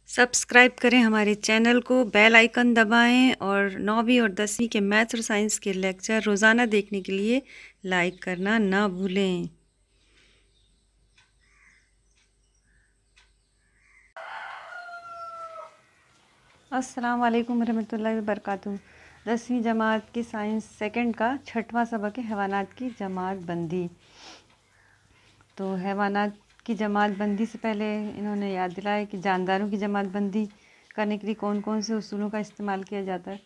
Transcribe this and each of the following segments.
Subscribe करें हमारे channel को, बेल आइकन दबाएं और 9वीं और 10वीं के मैथ्स और साइंस के लेक्चर रोज़ाना देखने के लिए लाइक करना ना भूलें। अस्सलाम वालेकुम रहमतुल्लाहि व बरकातुहू। 10वीं जमात की साइंस सेकंड का 6वां सबक है हैवानात की जमात बंदी। तो हैवानात की जमात बंदी से पहले इन्होंने याद दिलाया कि जानदारों की जमात बंदी करने के लिए कौन कौन से उसूलों का इस्तेमाल किया जाता है।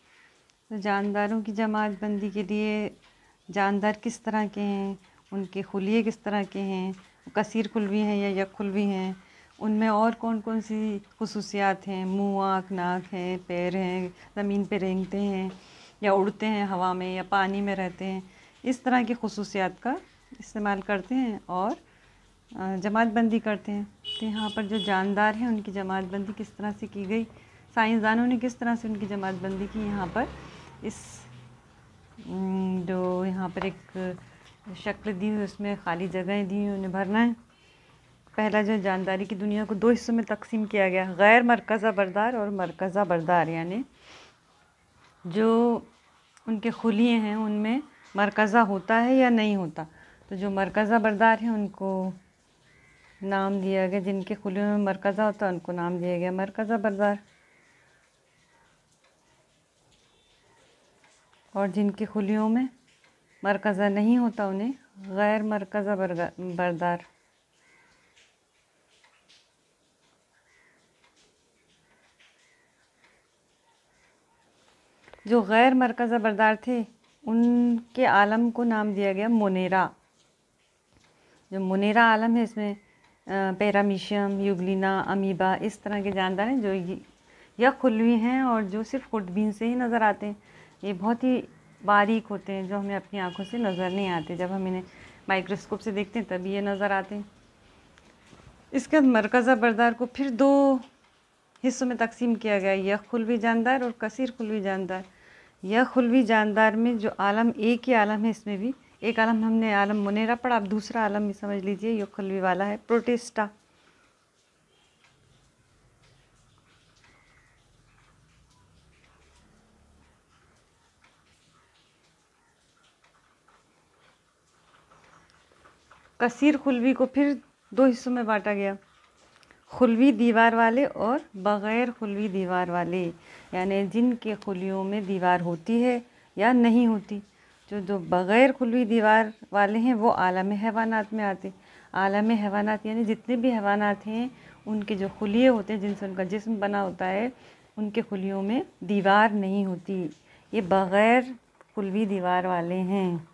तो जानदारों की जमात बंदी के लिए जानदार किस तरह के हैं, उनके खुलिये किस तरह के हैं, कसीर खुलवी हैं या यक खुलवी हैं, उनमें और कौन कौन सी खुसूसियात हैं, मुँह आँख नाक हैं, पैर हैं, ज़मीन पे रेंगते हैं या उड़ते हैं हवा में या पानी में रहते हैं, इस तरह की खुसूसियात का इस्तेमाल करते हैं और जमात बंदी करते हैं। तो यहाँ पर जो जानदार हैं उनकी जमात बंदी किस तरह से की गई, साइंसदानों ने किस तरह से उनकी जमात बंदी की, यहाँ पर इस जो यहाँ पर एक शक्ल दी हुई उसमें खाली जगहें दी हुई उन्हें भरना है। पहला जो जानदारी की दुनिया को 2 हिस्सों में तकसीम किया गया, गैर मरकज़ा बरदार और मरकज़ा बरदार, यानी जो उनके खुलिये हैं उनमें मरकज़ा होता है या नहीं होता। तो जो मरकज़ा बरदार हैं उनको नाम दिया गया, जिनके खुलियों में मरकज़ा होता है उनको नाम दिया गया मरकज़ा बरदार, और जिनके खुलियों में मरकज़ा नहीं होता उन्हें गैर मरकज़ा बरदार। जो गैर मरकज़ा बरदार थे उनके आलम को नाम दिया गया मोनेरा। जो मोनेरा आलम है इसमें पैरामीशियम, यूग्लिना, अमीबा इस तरह के जानदार हैं जो या खुलवी हैं और जो सिर्फ खुर्दबीन से ही नज़र आते हैं। ये बहुत ही बारीक होते हैं जो हमें अपनी आँखों से नज़र नहीं आते, जब हम इन्हें माइक्रोस्कोप से देखते हैं तभी ये नज़र आते हैं। इसके बाद मरकज़ा बरदार को फिर 2 हिस्सों में तकसीम किया गया, यह खुलवी जानदार और कसीर खुलवी जानदार। यह खुलवी जानदार में जो आलम एक ही आलम है, इसमें भी एक आलम हमने आलम मुनेरा पढ़ा, अब दूसरा आलम भी समझ लीजिए यह खुलवी वाला है, प्रोटिस्टा। कसीर खुलवी को फिर 2 हिस्सों में बांटा गया, खुलवी दीवार वाले और बग़ैर खुलवी दीवार वाले, यानी जिनके खुलियों में दीवार होती है या नहीं होती। जो बग़ैर खुलवी दीवार वाले हैं वो आलम हैवानात में आते। आलम हैवानात यानी जितने भी हैवानात हैं उनके जो खुलिये होते हैं, जिनसे उनका जिस्म बना होता है, उनके खुलियों में दीवार नहीं होती, ये बग़ैर खुलवी दीवार वाले हैं।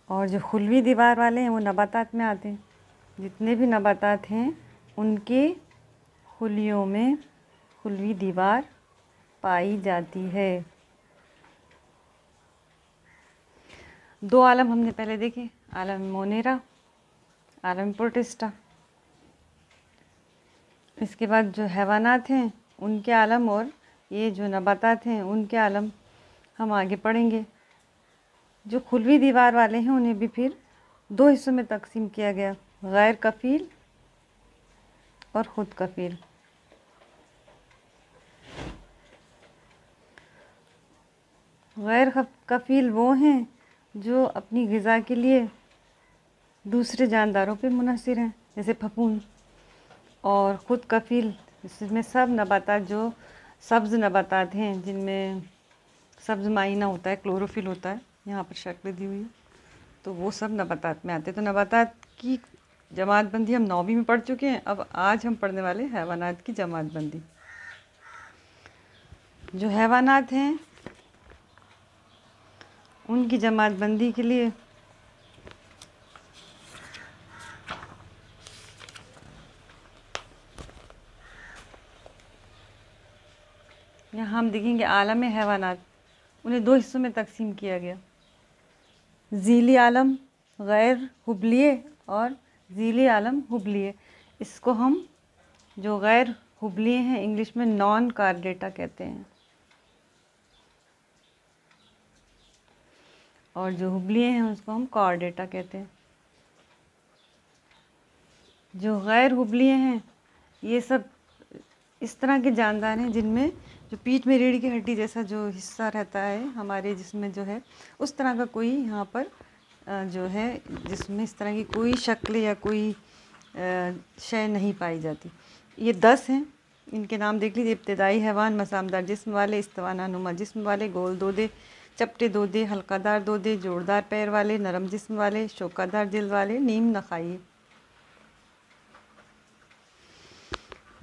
और जो खुलवी दीवार वाले हैं वो नबातात में आते हैं। जितने भी नबातात हैं उनके खुलियों में खुलवी दीवार पाई जाती है। 2 आलम हमने पहले देखे, आलम मोनेरा, आलम प्रोटिस्टा। इसके बाद जो हैवानात हैं उनके आलम और ये जो नबातात हैं उनके आलम हम आगे पढ़ेंगे। जो खुलवी दीवार वाले हैं उन्हें भी फिर 2 हिस्सों में तकसीम किया गया, गैर कफ़ील और ख़ुद कफ़ील। गैर कफ़ील वो हैं जो अपनी ग़िज़ा के लिए दूसरे जानदारों पे मुनहसिर हैं, जैसे फफूंद, और ख़ुद कफ़ील इसमें सब नबातात जो सब्ज़ नबातात हैं, जिनमें सब्ज़ माइना होता है, क्लोरोफिल होता है, यहाँ पर शक्ल दी हुई है, तो वो सब नबातात में आते हैं। तो नबातात की जमात बंदी हम 9वीं में पढ़ चुके हैं। अब आज हम पढ़ने वाले हैवानात की जमात बंदी। जो हैवानात हैं उनकी जमात बंदी के लिए यहाँ हम देखेंगे आलम हैवानात, उन्हें 2 हिस्सों में तकसीम किया गया, ज़ीली आलम गैर हुबलिये और ज़ीली आलम हुबलिये। इसको हम जो गैर हुबलिये हैं इंग्लिश में नॉन कार्डेटा कहते हैं। और जो हुबलियाँ हैं उसको हम कॉर्डेटा कहते हैं। जो गैर हुबलियाँ हैं ये सब इस तरह के जानदार हैं जिनमें जो पीठ में रीढ़ की हड्डी जैसा जो हिस्सा रहता है हमारे जिस्म में जो है, उस तरह का कोई यहाँ पर जो है जिसमें इस तरह की कोई शक्ल या कोई शय नहीं पाई जाती। ये 10 हैं, इनके नाम देख लीजिए। इब्तदाई हैवान, मसामदार जिस्म वाले, इस्तवाना नुमा जिस्म वाले, गोल दोदे, चपटे दोदे, हल्कादार दोदे, जोरदार पैर वाले, नरम जिस्म वाले, शौकादार दिल वाले, नीम नखाई।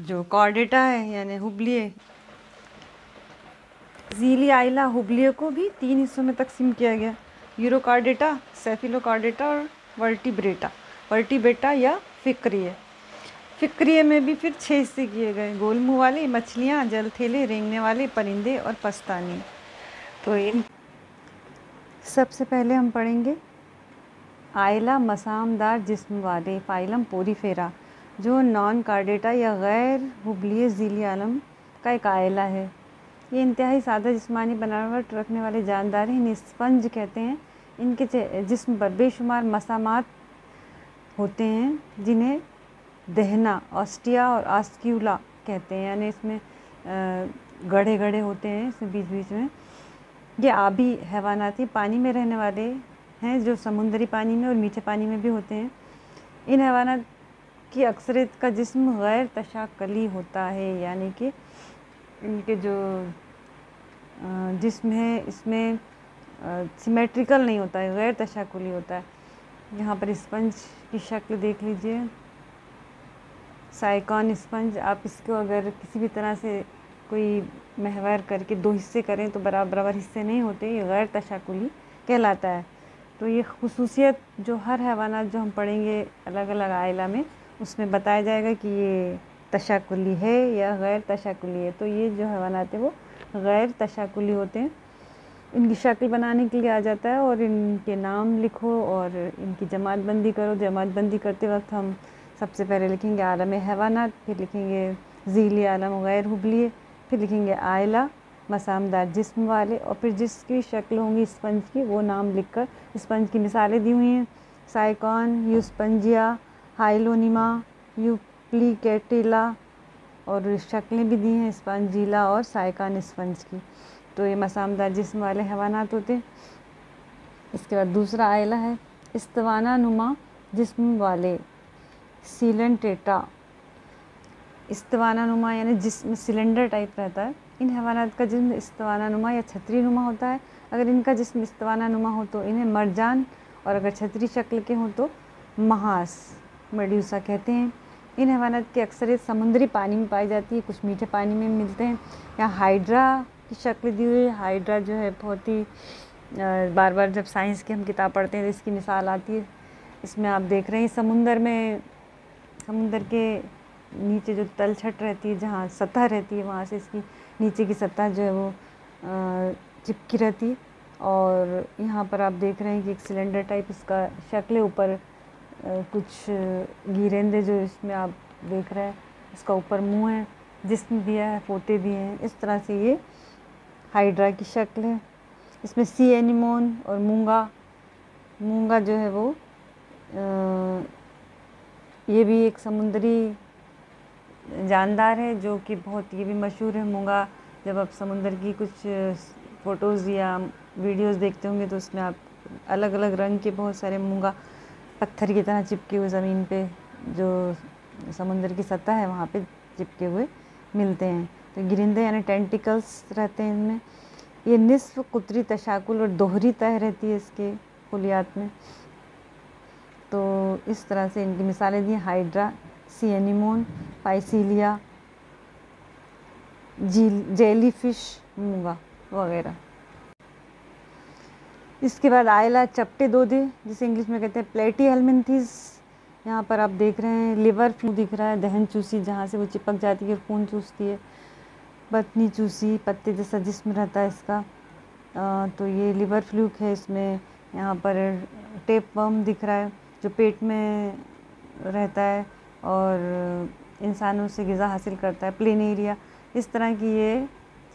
जो कॉर्डेटा है यानी हुबलिये, ज़ीली आइला हुबलियों को भी 3 हिस्सों में तकसीम किया गया, यूरोकार्डेटा, सेफिलोकार्डेटा और वर्टिब्रेटा। वर्टिब्रेटा या फिक्रिय। फिक्रिय में भी फिर 6 हिस्से किए गए, गोल मुँह वाले, मछलियाँ, जलथेले, रेंगने वाले परिंदे और पस्तानी। तो इन सबसे पहले हम पढ़ेंगे आइला मसामदार जिस्म वाले, फाइलम पोरीफेरा, जो नॉन कार्डेटा या गैर हुबलिये ज़ीली आलम का एक आइला है। ये इंतहाई सादा जिस्मानी बनावट रखने वाले जानदार हैं, इन्हें स्पंज कहते हैं। इनके जिस्म पर बेशुमार मसामात होते हैं जिन्हें दहना, ऑस्टिया और आस्क्यूला कहते हैं, यानी इसमें गढ़े गढ़े होते हैं इसमें बीच बीच में। ये आबी हैवानात हैं, पानी में रहने वाले हैं, जो समुद्री पानी में और मीठे पानी में भी होते हैं। इन हैवानात की अक्सरियत का जिस्म गैर तशाकली होता है, यानी कि इनके जो जिस्म है इसमें सिमेट्रिकल नहीं होता है, गैर तशाकुली होता है। यहाँ पर स्पंज की शक्ल देख लीजिए, साइकॉन स्पंज। आप इसको अगर किसी भी तरह से कोई महवर करके 2 हिस्से करें तो बराबर हिस्से नहीं होते, ये गैर तशाकुली कहलाता है। तो ये खुसूसियत जो हर हैवानात जो हम पढ़ेंगे अलग अलग आइला में, उसमें बताया जाएगा कि ये तशाकुली है या गैर तशाकुली है। तो ये जो हैवानात है वो गैर तशाकुली होते हैं। इनकी शक्ल बनाने के लिए आ जाता है और इनके नाम लिखो और इनकी जमात बंदी करो। जमात बंदी करते वक्त हम सबसे पहले लिखेंगे आलम हैवानात, फिर लिखेंगे ज़ीली आलम गैर हुबलिये, फिर लिखेंगे आइला मसामदार जिस्म वाले, और फिर जिसकी शक्ल होंगी स्पंज की वो नाम लिखकर। स्पंज की मिसालें दी हुई हैं, साइकॉन, यूस्पंजिया, हाइलोनिमा, यूप्लिकेटिला, और शक्लें भी दी हैं स्पंजीला और साइकॉन स्पंज की। तो ये मसामदार जिस्म वाले हैवानात होते हैं। इसके बाद दूसरा आइला है इस्तवाना नुमा जिस्म वाले, सीलेंटेटा। इस्तवाना नुमा यानी जिस्म सिलेंडर टाइप रहता है। इन हैवानात का जिस्म इस्तवाना नुमा या छतरी नुमा होता है। अगर इनका जिस्म इस्तवाना नुमा हो तो इन्हें मरजान, और अगर छतरी शक्ल के हों तो महास, मेड्यूसा कहते हैं। इन हैवानात की अक्सरियत समुद्री पानी में पाई जाती है, कुछ मीठे पानी में मिलते हैं। यहाँ हाइड्रा की शक्ल दी हुई है। हाइड्रा जो है बहुत ही बार बार जब साइंस की हम किताब पढ़ते हैं तो इसकी मिसाल आती है। इसमें आप देख रहे हैं समुंदर में, समुंदर के नीचे जो तलछट रहती है, जहाँ सतह रहती है, वहाँ से इसकी नीचे की सतह जो है वो चिपकी रहती है। और यहाँ पर आप देख रहे हैं कि एक सिलेंडर टाइप इसका शक्ल है। ऊपर कुछ गिरेंदे जो इसमें आप देख रहे हैं, इसका ऊपर मुंह है, जिस्म दिया है, पोते दिए हैं। इस तरह से ये हाइड्रा की शक्ल है। इसमें सी एनिमोन और मूंगा जो है वो ये भी एक समुद्री जानदार है जो कि बहुत ये भी मशहूर है मूंगा। जब आप समुंदर की कुछ फ़ोटोज़ या वीडियोज़ देखते होंगे तो उसमें आप अलग अलग रंग के बहुत सारे मूंगा पत्थर की तरह चिपके हुए ज़मीन पे जो समुंदर की सतह है वहाँ पे चिपके हुए मिलते हैं। तो गिरिंदे यानी टेंटिकल्स रहते हैं इनमें। ये निस्फ कुतरी तशाकुल और दोहरी तह रहती है इसके कुलियात में। तो इस तरह से इनकी मिसालें दी, हाइड्रा, सी एनिमोन, पाइसीलिया, जेलीफिश, मूंगा वगैरह। इसके बाद आइला चपटे दोदे, जिसे इंग्लिश में कहते हैं प्लेटीहेल्मिन्थीस। यहाँ पर आप देख रहे हैं लिवर फ्लू दिख रहा है, दहन चूसी जहाँ से वो चिपक जाती है, खून चूसती है। बतनी चूसी, पत्ते जैसा जिस्म रहता है इसका। तो ये लिवर फ्लूक है। इसमें यहाँ पर टेप वर्म दिख रहा है जो पेट में रहता है और इंसानों से ग़िज़ा हासिल करता है। प्लेनेरिया, इस तरह की ये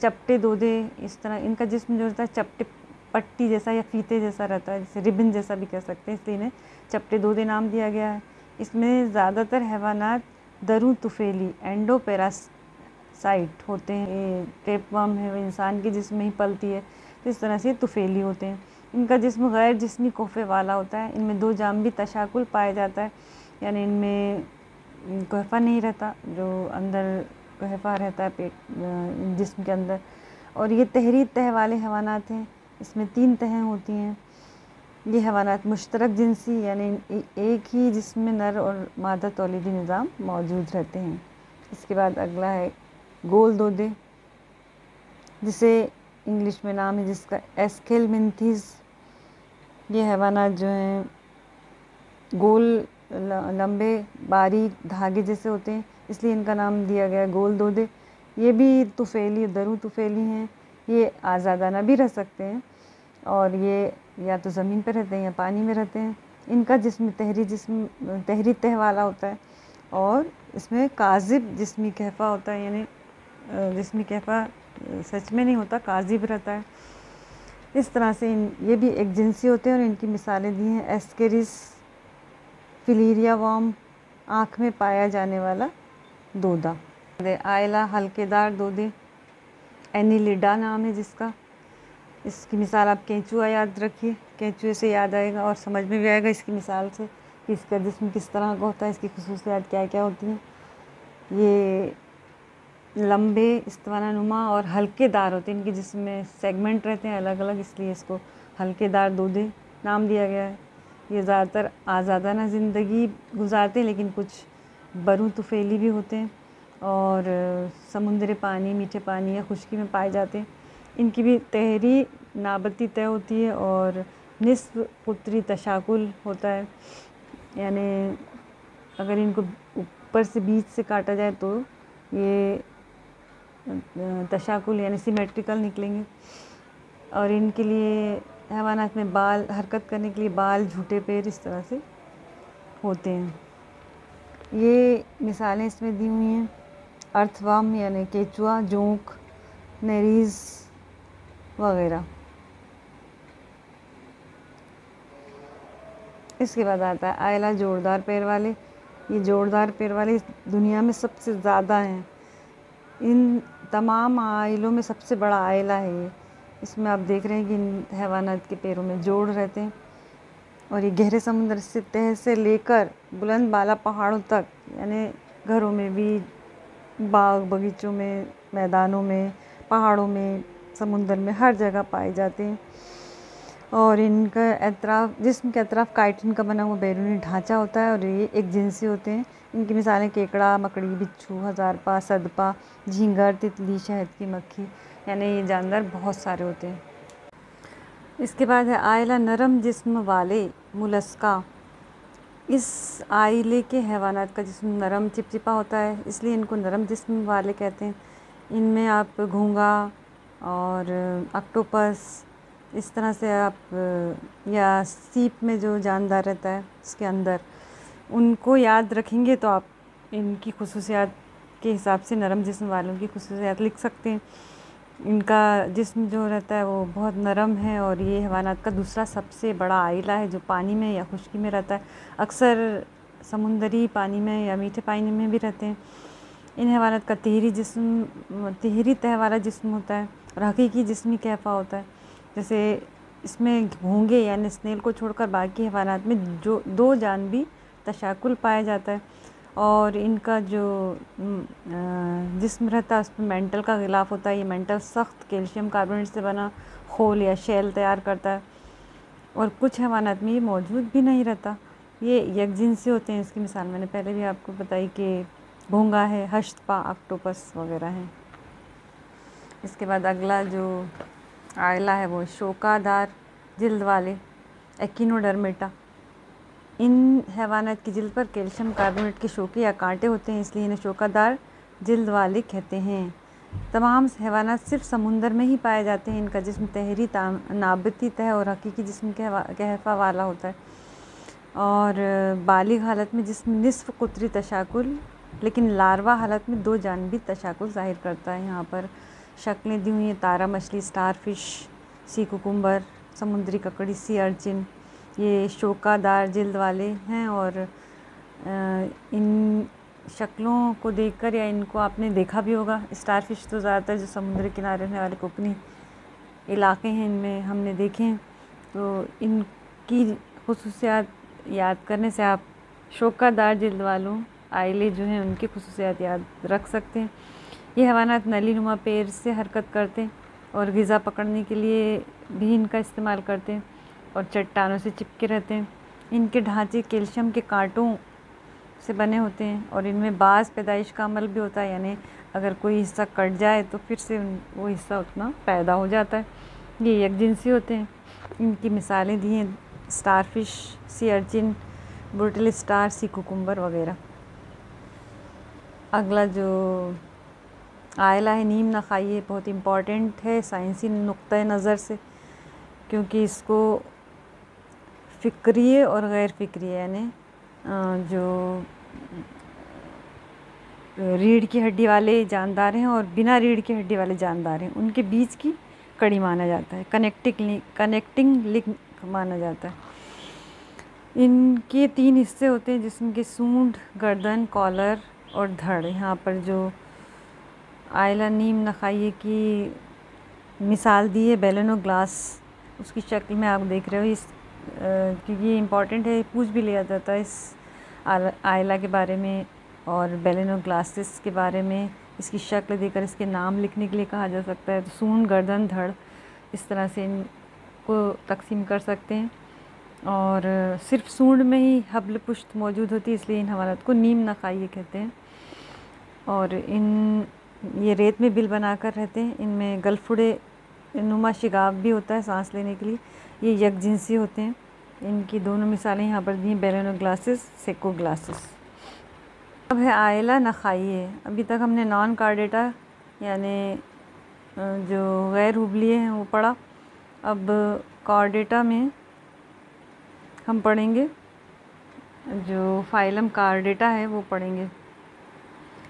चपटे दोदे, इस तरह इनका जिस्म जो होता है चपटे पट्टी जैसा या फीते जैसा रहता है, जैसे रिबन जैसा भी कह सकते हैं, इसलिए इन्हें चपटे दोदे नाम दिया गया है। इसमें ज़्यादातर हैवानात दरू तुफेली एंडोपेरासाइट होते हैं। ये टेपवर्म है, वो इंसान के जिस्म में ही पलती है, तो इस तरह से तुफेली होते हैं। इनका जिस्म गैर जिस्मी कोफे वाला होता है। इनमें 2 जांबी तशाकुल पाया जाता है, यानी इनमें कहफ़ा नहीं रहता, जो अंदर कहफ़ा रहता है पेट जिस्म के अंदर। और ये तहरी तह वाले हैवानात हैं। इसमें 3 तहें होती हैं। ये हैवानात मुश्तरक जिनसी यानी एक ही जिस्म में नर और मादा तौलीदी निज़ाम मौजूद रहते हैं। इसके बाद अगला है गोल दोदे, जिसे इंग्लिश में नाम है जिसका एस्केलमिंथीज़। ये हैवानात जो हैं गोल लंबे बारीक धागे जैसे होते हैं, इसलिए इनका नाम दिया गया है गोल दोदे। ये भी तुफेली दरू तुफेली हैं। ये आज़ादाना भी रह सकते हैं और ये या तो ज़मीन पर रहते हैं या पानी में रहते हैं। इनका जिस्म तहरी तह वाला होता है और इसमें काज़िब जिस्मी कहफ़ा होता है, यानी जिस्मी कहफ़ा सच में नहीं होता, काज़िब रहता है। इस तरह से ये भी एक जिनसी होते हैं और इनकी मिसालें दी हैं एस्केरिस, फिलीरिया वर्म, आँख में पाया जाने वाला दोदा। आयला हल्केदार दोदे, एनिलिडा नाम है जिसका। इसकी मिसाल आप केंचुआ याद रखिए, केंचुए से याद आएगा और समझ में भी आएगा इसकी मिसाल से कि इसका जिस्म किस तरह का होता है, इसकी खुसूसियात क्या क्या होती हैं। ये लंबे इस्तवानानुमा और हल्केदार होते हैं। इनके जिस्म में सेगमेंट रहते हैं अलग अलग, इसलिए इसको हल्केदार दोदे नाम दिया गया है। ये ज़्यादातर आज़ादाना ज़िंदगी गुजारते हैं, लेकिन कुछ बरू तुफेली भी होते हैं और समुद्री पानी, मीठे पानी या खुश्की में पाए जाते हैं। इनकी भी तहरी नाबती तय होती है और निस्फ पुत्री तशाकुल होता है, यानी अगर इनको ऊपर से बीच से काटा जाए तो ये तशाकुल यानी सिमेट्रिकल निकलेंगे। और इनके लिए हैवानात में बाल हरकत करने के लिए बाल, झूठे पैर इस तरह से होते हैं। ये मिसालें इसमें दी हुई हैं अर्थवर्म यानी केचुआ, जोंक, नेरीज़ वगैरह। इसके बाद आता है आयला जोरदार पैर वाले। ये जोरदार पैर वाले दुनिया में सबसे ज़्यादा हैं। इन तमाम आयलों में सबसे बड़ा आयला है ये। इसमें आप देख रहे हैं कि इन हैवानात के पैरों में जोड़ रहते हैं और ये गहरे समुद्र से तह से लेकर बुलंद बाला पहाड़ों तक, यानी घरों में भी, बाग बगीचों में, मैदानों में, पहाड़ों में, समुंदर में, हर जगह पाए जाते हैं। और इनका एतराफ़, जिस्म के अतराफ़ काइटिन का बना हुआ बैरूनी ढांचा होता है और ये एक जिनसी होते हैं। इनकी मिसालें केकड़ा, मकड़ी, बिच्छू, हज़ारपा, सदपा, झींगर, तितली, शहद की मक्खी, यानी ये जानवर बहुत सारे होते हैं। इसके बाद है आयला नरम जिस्म वाले मुलस्का। इस आइले के हैवानात का जिस्म नरम चिपचिपा होता है, इसलिए इनको नरम जिस्म वाले कहते हैं। इनमें आप घोंगा और ऑक्टोपस इस तरह से आप या सीप में जो जानदार रहता है उसके अंदर, उनको याद रखेंगे तो आप इनकी खुसूसियात के हिसाब से नरम जिस्म वालों की खुसूसियात लिख सकते हैं। इनका जिस्म जो रहता है वो बहुत नरम है और ये हैवानात का दूसरा सबसे बड़ा आइला है जो पानी में या खुश्की में रहता है। अक्सर समुंदरी पानी में या मीठे पानी में भी रहते हैं। इन हैवानात का तिहरी तह वाला जिस्म होता है और हकीकी जिस्मी कहफ़ा होता है। जैसे इसमें घोंगे यानी स्नेल को छोड़कर बाकी हैवानात में जो 2 जानबी तशाकुल पाया जाता है और इनका जो जिस्म रहता है उसमें मेंटल का गिलाफ होता है। ये मेंटल सख्त कैल्शियम कार्बोनेट से बना खोल या शेल तैयार करता है और कुछ हैवानात में ये मौजूद भी नहीं रहता। ये यकजिनसी होते हैं। इसकी मिसाल मैंने पहले भी आपको बताई कि घोंगा है, हश्तपा, ऑक्टोपस वगैरह हैं। इसके बाद अगला जो आयला है वो शोकादार जिल्द वाले एकिनोडर्मेटा। इन हैवानात की जिल्द पर कैल्शियम कार्बोनेट के शोके या कांटे होते हैं, इसलिए इन्हें शोकादार जिल्द वाले कहते हैं। तमाम हैवानात सिर्फ समुंदर में ही पाए जाते हैं। इनका जिस्म तहरी नाबती तह और हकीकी जिस्म कहफ़ा वाला होता है और बालिग हालत में जिस्म निस्फ कुतरी तशाकुल, लेकिन लार्वा हालत में 2 जानबी तशाकुल ज़ाहिर करता है। यहाँ पर शक्लें दी हुई हैं तारा मछली, स्टार फिश, सी कुकुम्बर, समुद्री ककड़ी, सी अर्चिन, ये शोकादार जिल्द वाले हैं और इन शक्लों को देखकर या इनको आपने देखा भी होगा। स्टारफिश तो ज़्यादातर जो समुद्र किनारे रहने वाले कोकनी इलाके हैं इनमें हमने देखे हैं। तो इनकी खुसूसियात याद करने से आप शोकादार जिल्द वालों आइले जो हैं उनकी खुसूसियात याद रख सकते हैं। ये हैवानात नली नुमा पैर से हरकत करते हैं और ग़िज़ा पकड़ने के लिए भी इनका इस्तेमाल करते हैं और चट्टानों से चिपके रहते हैं। इनके ढांचे कैल्शियम के कांटों से बने होते हैं और इनमें बाज़ पैदाइश का अमल भी होता है, यानी अगर कोई हिस्सा कट जाए तो फिर से वो हिस्सा उतना पैदा हो जाता है। ये एकजिनसी होते हैं। इनकी मिसालें दी हैं starfish, sea urchin, brutal star, sea cucumber वगैरह। अगला जो आयला है नीम नखाई, ये बहुत इम्पॉर्टेंट है साइंसी नुक्ते नज़र से, क्योंकि इसको फ़िक्रिय और गैर फ़िक्रिय यानी जो रीढ़ की हड्डी वाले जानदार हैं और बिना रीढ़ की हड्डी वाले जानदार हैं उनके बीच की कड़ी माना जाता है, कनेक्टिंग लिंक माना जाता है। इनके 3 हिस्से होते हैं जिसमें कि सूंड, गर्दन, कॉलर और धड़। यहाँ पर जो आयला नीम नखाई की मिसाल दी है बेलेनो ग्लास, उसकी शक्ल में आप देख रहे हो। इस क्योंकि ये इम्पॉर्टेंट है, पूछ भी लिया जाता है इस आयला के बारे में और बेलेनो ग्लासेस के बारे में। इसकी शक्ल देकर इसके नाम लिखने के लिए कहा जा सकता है। तो सूंड, गर्दन, धड़, इस तरह से इनको तकसीम कर सकते हैं। और सिर्फ सूंड में ही हब्ल पुश्त मौजूद होती है, इसलिए इन हवालात को नीम नखाई कहते हैं। और ये रेत में बिल बनाकर रहते हैं। इनमें गलफुड़े नुमा शिगाब भी होता है सांस लेने के लिए। ये यकजिनसी होते हैं। इनकी दोनों मिसालें यहाँ पर दी हैं, बेलेनो ग्लासेस, सेको ग्लासेस। अब है आयला नखाई। अभी तक हमने नॉन कार्डेटा यानी जो गैर हुबलिए हैं वो पढ़ा। अब कार्डेटा में हम पढ़ेंगे जो फाइलम कार्डेटा है वो पढ़ेंगे।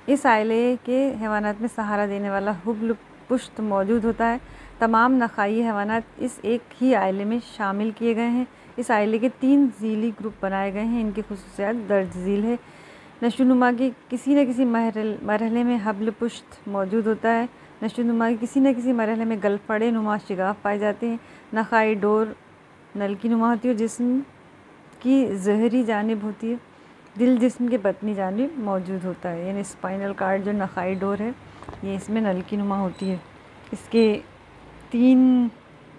इस आइले के हैवानात में सहारा देने वाला हुब्ल पुश्त मौजूद होता है। तमाम नखाई हैवानात इस एक ही आइले में शामिल किए गए हैं। इस आइले के 3 झीली ग्रुप बनाए गए हैं। इनकी खुसूसियात दर्ज झील है। नशोनुमा के किसी न किसी मरहले में हब्ल पुश्त मौजूद होता है। नशोनुमा के किसी न किसी मरहले में गलफड़े नुमा शिगाफ पाए जाते हैं। नखाई डोर नलकी नुमा होती है, जिस्म की ज़हरी जानिब होती है। दिल जिस्म के बतनी जानिब मौजूद होता है, यानी स्पाइनल कार्ड जो नखाई डोर है ये इसमें नलकी नुमा होती है। इसके 3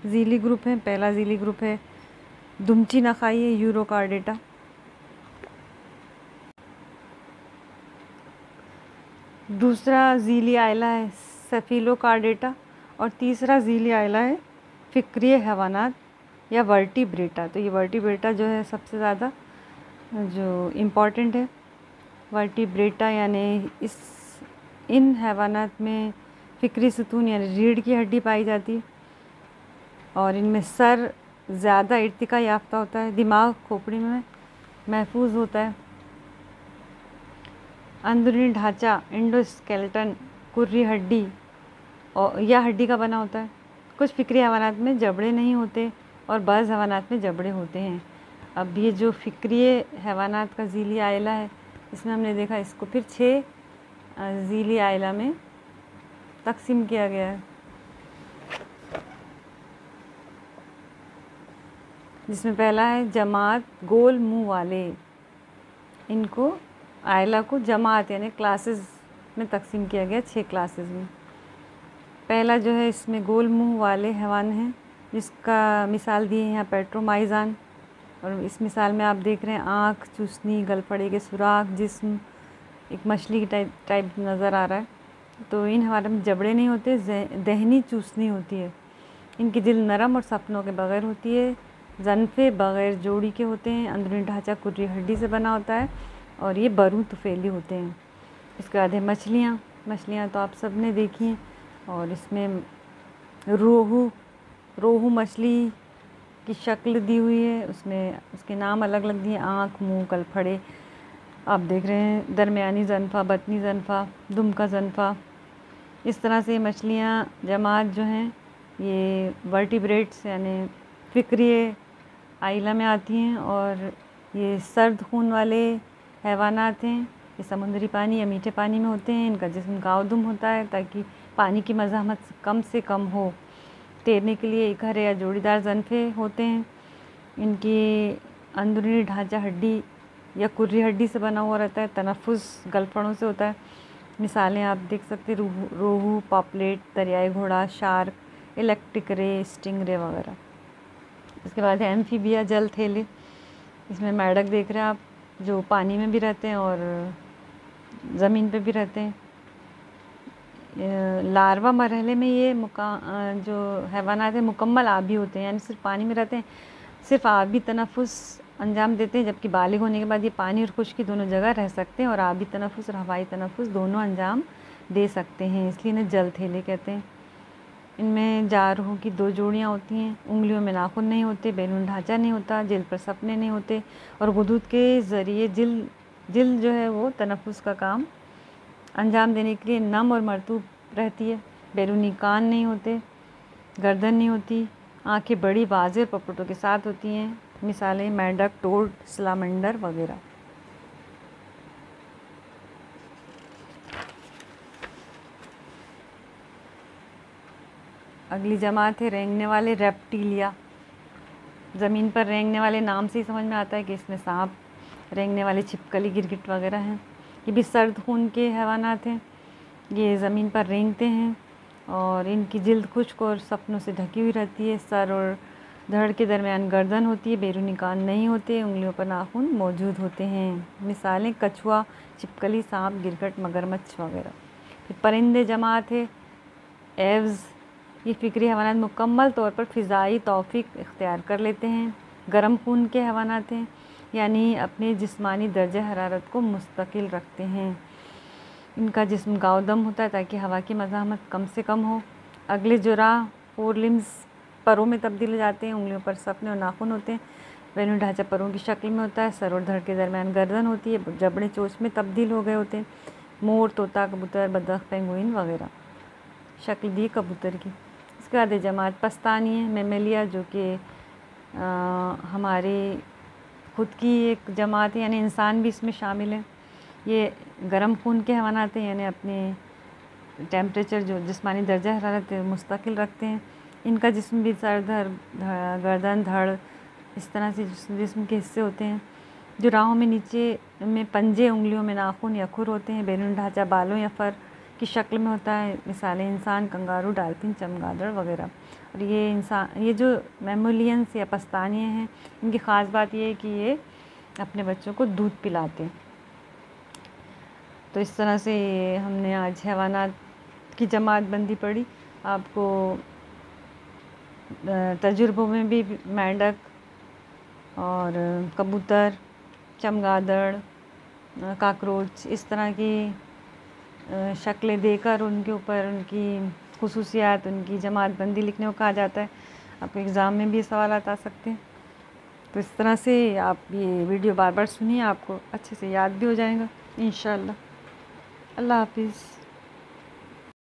झीली ग्रुप हैं। पहला झीली ग्रुप है दुमची नखाई है, यूरोकार्डेटा। दूसरा झीली आयला है सेफिलोकार्डेटा और तीसरा झीली आयला है फ़िक्रिय हैवानात या वर्टिब्रेटा। तो ये वर्टिब्रेटा जो है सबसे ज़्यादा जो इम्पॉर्टेंट है। वर्टिब्रेटा यानी इन हैवानात में फ़िक्री सतून यानी रीढ़ की हड्डी पाई जाती है और इनमें सर ज़्यादा इर्तिका याफ्ता होता है। दिमाग खोपड़ी में महफूज होता है। अंदरूनी ढांचा एंडोस्केलेटन कुर्री हड्डी और या हड्डी का बना होता है। कुछ फ़िक्री हैवानात में जबड़े नहीं होते और बाज़ हैवानात में जबड़े होते हैं। अब ये जो फ़िक्रिय हैवानात का झीली आयला है इसमें हमने देखा इसको फिर 6 झीली आयला में तकसीम किया गया है, जिसमें पहला है जमात गोल मुंह वाले। इनको आयला को जमात यानी क्लासेस में तकसीम किया गया, 6 क्लासेस में। पहला जो है इसमें गोल मुंह वाले हैवान हैं, जिसका मिसाल दी है यहाँ पेट्रोमाइज़ान। और इस मिसाल में आप देख रहे हैं आँख, चूसनी, गलफड़े के सुराख, जिस्म एक मछली की टाइप नज़र आ रहा है। तो इन हवालों में जबड़े नहीं होते, दहनी चूसनी होती है। इनकी दिल नरम और सपनों के बग़ैर होती है। ज़नफ़े बग़ैर जोड़ी के होते हैं। अंदरूनी ढांचा कुर्री हड्डी से बना होता है और ये बरू तुफेली होते हैं। इसके बाद है मछलियाँ तो आप सब ने देखी हैं। और इसमें रोहू मछली की शक्ल दी हुई है, उसमें उसके नाम अलग अलग दिए, आँख, मुंह, गलफड़े आप देख रहे हैं। दरमियानी ज़नफ़ा, बतनी ज़नफ़ा, दुमका ज़नफ़ा, इस तरह से मछलियाँ जमात जो हैं ये वर्टिब्रेट्स यानी फ़िक्री आइला में आती हैं और ये सर्द खून वाले हैवानात हैं। ये समुद्री पानी या मीठे पानी में होते हैं। इनका जिस्म गावदुम होता है ताकि पानी की मज़ाहमत कम से कम हो। तैरने के लिए इकहरे या जोड़ीदार ज़नफ़े होते हैं। इनकी अंदरूनी ढांचा हड्डी या कुर्री हड्डी से बना हुआ रहता है। तनफ़ुस गलफड़ों से होता है। मिसालें आप देख सकते हैं रोहू, पॉपलेट, दरियाई घोड़ा, शार्क, इलेक्ट्रिक रे, स्टिंग रे वगैरह। इसके बाद है एम्फीबिया, जल थेले। इसमें मेढक देख रहे हैं आप, जो पानी में भी रहते हैं और ज़मीन पे भी रहते हैं। लार्वा मरहले में ये जो हैवानात हैं मुकम्मल आबी होते हैं, यानी सिर्फ पानी में रहते हैं, सिर्फ आबी तनफ़ुस अंजाम देते हैं। जबकि बालिग होने के बाद ये पानी और खुश्की दोनों जगह रह सकते हैं और आबी तनफ़ुस और हवाई तनफ़ुस दोनों अंजाम दे सकते हैं, इसलिए इन्हें जल थेले कहते हैं। इनमें जारहों की 2 जोड़ियाँ होती हैं। उंगलियों में नाखून नहीं होते, बैरून ढांचा नहीं होता, जिल्द पर सपने नहीं होते और गुदूद के ज़रिए जिल्द जो है वो तनफ़ुस का काम अंजाम देने के लिए नम और मरतूब रहती है। बैरूनी कान नहीं होते, गर्दन नहीं होती, आंखें बड़ी वाज़ेह पपड़ों के साथ होती हैं। मिसालें मेंढक, टोड, सलामंडर वगैरह। अगली जमात है रेंगने वाले रेप्टिलिया। ज़मीन पर रेंगने वाले नाम से ही समझ में आता है कि इसमें सांप, रेंगने वाले छिपकली, गिरगिट वगैरह हैं। ये भी सर्द खून के हैवानात हैं। ये ज़मीन पर रेंगते हैं और इनकी जिल्द खुश्क और सपनों से ढकी हुई रहती है। सर और धड़ के दरमियान गर्दन होती है, बैरूनी कान नहीं होते, उंगलियों पर नाखून मौजूद होते हैं। मिसालें कछुआ, छिपकली, सांप, गिरगिट, मगरमच्छ वगैरह। फिर परिंदे जमात है एव्स। ये फ़िक्री हैवानात मुकम्मल तौर पर फ़िज़ाई तौफ़ीक़ इख्तियार कर लेते हैं। गर्म खून के हैवानात हैं, यानी अपने जिस्मानी दर्जा हरारत को मुस्तकिल रखते हैं। इनका जिस्म गावदम होता है ताकि हवा की मज़ाहमत कम से कम हो। अगले जुराह 4 लिम्स परों में तब्दील हो जाते हैं। उंगलियों पर सपने और नाखून होते हैं। बैरून ढांचा परों की शक्ल में होता है। सर और धड़ के दरमियान गर्दन होती है। जबड़े चोंच में तब्दील हो गए होते हैं। मोर, तोता, कबूतर, बतख, पेंगुइन वगैरह। शक्ल दी कबूतर की। इसके बाद जमात पस्तानी है, मेमेलिया, जो कि हमारे खुद की एक जमात है, यानी इंसान भी इसमें शामिल है। ये गर्म खून के हैवानात हैं, यानी अपने टेम्परेचर जो जिस्मानी दर्जा हरारत मुस्तकिल रखते हैं। इनका जिस्म भी सर, गर्दन, धड़, इस तरह से जिस्म के हिस्से होते हैं। जो राहों में नीचे में पंजे, उंगलियों में नाखून या खुर होते हैं। बैरून ढांचा बालों या फर की शक्ल में होता है। मिसालें इंसान, कंगारू, डाल्फिन, चमगादड़ वगैरह। और ये जो मेमोलियंस या पस्तानियाँ हैं, इनकी ख़ास बात ये है कि ये अपने बच्चों को दूध पिलाते हैं। तो इस तरह से हमने आज हैवानात की जमात बंदी पढ़ी। आपको तजुर्बों में भी मेंढक और कबूतर, चमगादड़, काकरोच, इस तरह की शक्लें देकर उनके ऊपर उनकी खुसूसियात, उनकी जमात बंदी लिखने को कहा जाता है। आपके एग्ज़ाम में भी सवाल आ सकते हैं। तो इस तरह से आप ये वीडियो बार बार सुनिए, आपको अच्छे से याद भी हो जाएगा इंशाअल्लाह। अल्लाह हाफिज़।